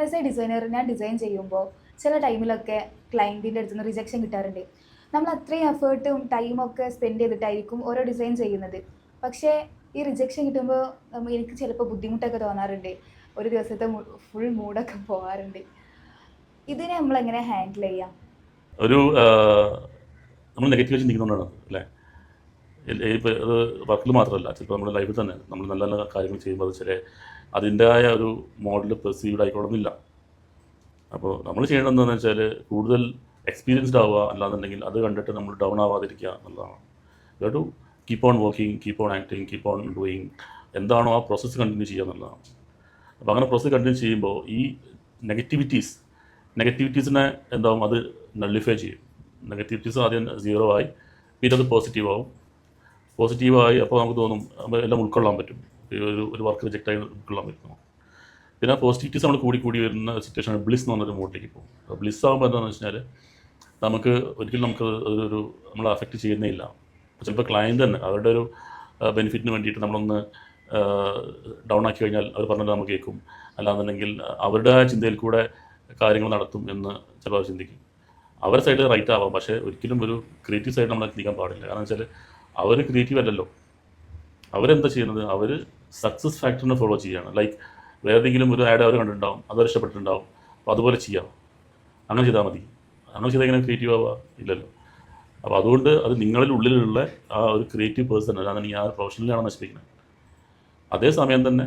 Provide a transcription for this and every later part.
As A designer ഞാൻ design ചെയ്യുമ്പോൾ ചില ടൈമിലൊക്കെ ക്ലയൻറ്റിൻ്റെ അടുത്ത് നിന്ന് റിജക്ഷൻ കിട്ടാറുണ്ട്. നമ്മൾ അത്രയും എഫേർട്ടും ടൈമൊക്കെ സ്പെൻഡ് ചെയ്തിട്ടായിരിക്കും ഓരോ ഡിസൈൻ ചെയ്യുന്നത്. പക്ഷേ ഈ റിജക്ഷൻ കിട്ടുമ്പോൾ എനിക്ക് ചിലപ്പോൾ ബുദ്ധിമുട്ടൊക്കെ തോന്നാറുണ്ട്. ഒരു ദിവസത്തെ ഫുൾ മൂഡൊക്കെ പോകാറുണ്ട്. ഇതിനെ നമ്മളെങ്ങനെ ഹാൻഡിൽ ചെയ്യാം? ഒരു നമ്മൾ നെഗറ്റീവ് ചിന്തിക്കുന്നതുകൊണ്ടാണ് അല്ലേ? ഇപ്പോൾ അത് വർക്കിൽ മാത്രമല്ല, ചിലപ്പോൾ നമ്മുടെ ലൈഫിൽ തന്നെ നമ്മൾ നല്ല നല്ല കാര്യങ്ങൾ ചെയ്യുമ്പോൾ അത് ചില അതിൻ്റെതായ ഒരു മോഡൽ പെർസീവ്ഡ് ആയിക്കോളുന്നില്ല. അപ്പോൾ നമ്മൾ ചെയ്യേണ്ടത് എന്താണെന്ന് വെച്ചാൽ കൂടുതൽ എക്സ്പീരിയൻസ്ഡ് ആവുക, അല്ലാന്നുണ്ടെങ്കിൽ അത് കണ്ടിട്ട് നമ്മൾ ഡൗൺ ആവാതിരിക്കുക എന്നുള്ളതാണ്. You to keep on working, keep on acting, keep on doing. എന്താണോ ആ പ്രോസസ്സ് കണ്ടിന്യൂ ചെയ്യുക എന്നുള്ളതാണ്. അപ്പോൾ അങ്ങനെ പ്രോസസ്സ് കണ്ടിന്യൂ ചെയ്യുമ്പോൾ ഈ നെഗറ്റിവിറ്റീസിനെ എന്താവും, അത് നള്ളിഫൈ ചെയ്യും. നെഗറ്റിവിറ്റീസ് ആദ്യം 0 ആയി, പിന്നെ അത് പോസിറ്റീവായി. അപ്പോൾ നമുക്ക് തോന്നും എല്ലാം ഉൾക്കൊള്ളാൻ പറ്റും. ഒരു വർക്ക് റിജക്റ്റായി ഉൾക്കൊള്ളാൻ പറ്റും. പിന്നെ പോസിറ്റിവിറ്റീസ് നമ്മൾ കൂടി വരുന്ന സിറ്റുവേഷനാണ് ബ്ലിസ് എന്ന് പറഞ്ഞൊരു മോഡിലേക്ക് പോകും. അപ്പോൾ ബ്ലിസ് ആകുമ്പോൾ എന്താണെന്ന് വെച്ച് കഴിഞ്ഞാൽ നമുക്ക് ഒരിക്കലും ഒരു നമ്മളെ അഫക്റ്റ് ചെയ്യുന്നേയില്ല. ചിലപ്പോൾ ക്ലയൻറ്റ് തന്നെ അവരുടെ ഒരു ബെനിഫിറ്റിന് വേണ്ടിയിട്ട് നമ്മളൊന്ന് ഡൗൺ ആക്കി കഴിഞ്ഞാൽ അവർ പറഞ്ഞത് നമുക്ക് കേൾക്കും. അല്ലാന്നുണ്ടെങ്കിൽ അവരുടെ ചിന്തയിൽ കൂടെ കാര്യങ്ങൾ നടത്തും എന്ന് ചിലപ്പോൾ അവർ ചിന്തിക്കും. അവരുടെ സൈഡ് റൈറ്റ് ആവാം, പക്ഷേ ഒരിക്കലും ഒരു ക്രിയേറ്റീവ് സൈഡ് നമ്മൾ ചിന്തിക്കാൻ പാടില്ല. കാരണം വെച്ചാൽ അവർ ക്രിയേറ്റീവ് അല്ലല്ലോ. അവരെന്താ ചെയ്യുന്നത്, അവർ സക്സസ് ഫാക്ടറിനെ ഫോളോ ചെയ്യുകയാണ്. ലൈക്ക് വേറെ ഏതെങ്കിലും ഒരു ആഡ് അവർ കണ്ടിട്ടുണ്ടാവും, അതവർ ഇഷ്ടപ്പെട്ടിട്ടുണ്ടാവും, അപ്പോൾ അതുപോലെ ചെയ്യാം. അങ്ങനെ ചെയ്താൽ മതി. അങ്ങനെ ചെയ്താൽ എങ്ങനെ ക്രിയേറ്റീവ് ആവുക? ഇല്ലല്ലോ. അപ്പോൾ അതുകൊണ്ട് അത് നിങ്ങളിൽ ഉള്ളിലുള്ള ആ ഒരു ക്രിയേറ്റീവ് പേഴ്സൺ അല്ലാന്നുണ്ടെങ്കിൽ ആ പ്രൊഫഷണലാണ് നശിപ്പിക്കുന്നത്. അതേസമയം തന്നെ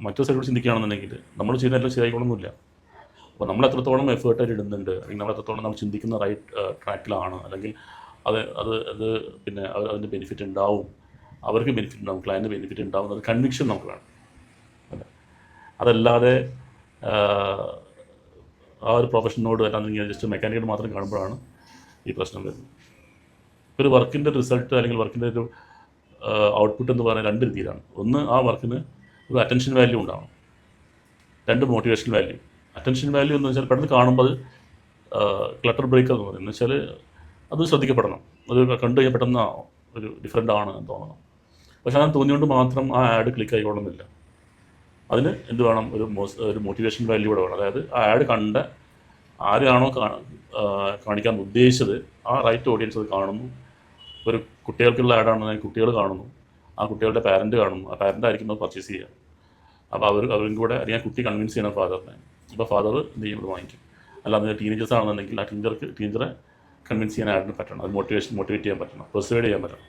മറ്റൊരു സൈഡോട് ചിന്തിക്കുകയാണെന്നുണ്ടെങ്കിൽ നമ്മൾ ചെയ്യുന്ന എല്ലാം ശരിയായിക്കൊള്ളൊന്നുമില്ല. അപ്പോൾ നമ്മൾ എത്രത്തോളം എഫേർട്ടായിട്ട് ഇടുന്നുണ്ട്, അല്ലെങ്കിൽ നമ്മൾ എത്രത്തോളം നമ്മൾ ചിന്തിക്കുന്ന റൈറ്റ് ട്രാക്കിലാണ്, അല്ലെങ്കിൽ അത് പിന്നെ അതിൻ്റെ ബെനിഫിറ്റ് ഉണ്ടാവും, അവർക്ക് ബെനിഫിറ്റ് ഉണ്ടാവും, ക്ലയൻറ്റ് ബെനിഫിറ്റ് ഉണ്ടാവും എന്നൊരു കൺവിക്ഷൻ നമുക്ക് വേണം. അല്ലേ? അതല്ലാതെ ആ ഒരു പ്രൊഫഷനോട് അല്ലാന്നുണ്ടെങ്കിൽ ജസ്റ്റ് മെക്കാനിക്കൽ മാത്രം കാണുമ്പോഴാണ് ഈ പ്രശ്നം വരുന്നത്. ഒരു വർക്കിൻ്റെ റിസൾട്ട് അല്ലെങ്കിൽ വർക്കിൻ്റെ ഒരു ഔട്ട്പുട്ട് എന്ന് പറയുന്നത് 2 രീതിയിലാണ്. ഒന്ന്, ആ വർക്കിന് ഒരു അറ്റൻഷൻ വാല്യൂ ഉണ്ടാവണം. 2, മോട്ടിവേഷൻ വാല്യൂ. അറ്റൻഷൻ വാല്യൂ എന്ന് വെച്ചാൽ പെട്ടെന്ന് കാണുമ്പോൾ അത് ക്ലട്ടർ ബ്രേക്കർ എന്ന് പറയുന്നത് വെച്ചാൽ അത് ശ്രദ്ധിക്കപ്പെടണം. അത് കണ്ടു കഴിഞ്ഞാൽ പെട്ടെന്ന് ഒരു ഡിഫറെൻ്റ് ആണ് എന്ന് തോന്നണം. പക്ഷേ അങ്ങനെ തോന്നിയുകൊണ്ട് മാത്രം ആ ആഡ് ക്ലിക്ക് ആയിക്കൊള്ളുന്നില്ല. അതിന് എന്ത് വേണം, ഒരു മോട്ടിവേഷൻ വാല്യൂ കൂടെ വേണം. അതായത് ആ ആഡ് കണ്ട ആരാണോ കാണിക്കാൻ ഉദ്ദേശിച്ചത് ആ റൈറ്റ് ഓഡിയൻസ് അത് കാണുന്നു. ഒരു കുട്ടികൾക്കുള്ള ആഡാണെന്നുണ്ടെങ്കിൽ കുട്ടികൾ കാണുന്നു, ആ കുട്ടികളുടെ പാരൻറ്റ് കാണുന്നു, ആ പാരൻ്റ് ആയിരിക്കും അത് പർച്ചേസ് ചെയ്യുക. അപ്പോൾ അവരും കൂടെ അല്ലെങ്കിൽ കുട്ടി കൺവിൻസ് ചെയ്യണം ഫാദറിനെ. അപ്പോൾ ഫാദർ എന്ത് ചെയ്യും, അത് വാങ്ങിക്കും. അല്ലാതെ ടീനേജേഴ്സ് ആണെന്നുണ്ടെങ്കിൽ ആ ടീച്ചറെ കൺവിൻസ് ചെയ്യാൻ ആഡിന് പറ്റണം. അത് മോട്ടിവേറ്റ് ചെയ്യാൻ പറ്റണം, പെർsuade ചെയ്യാൻ പറ്റണം.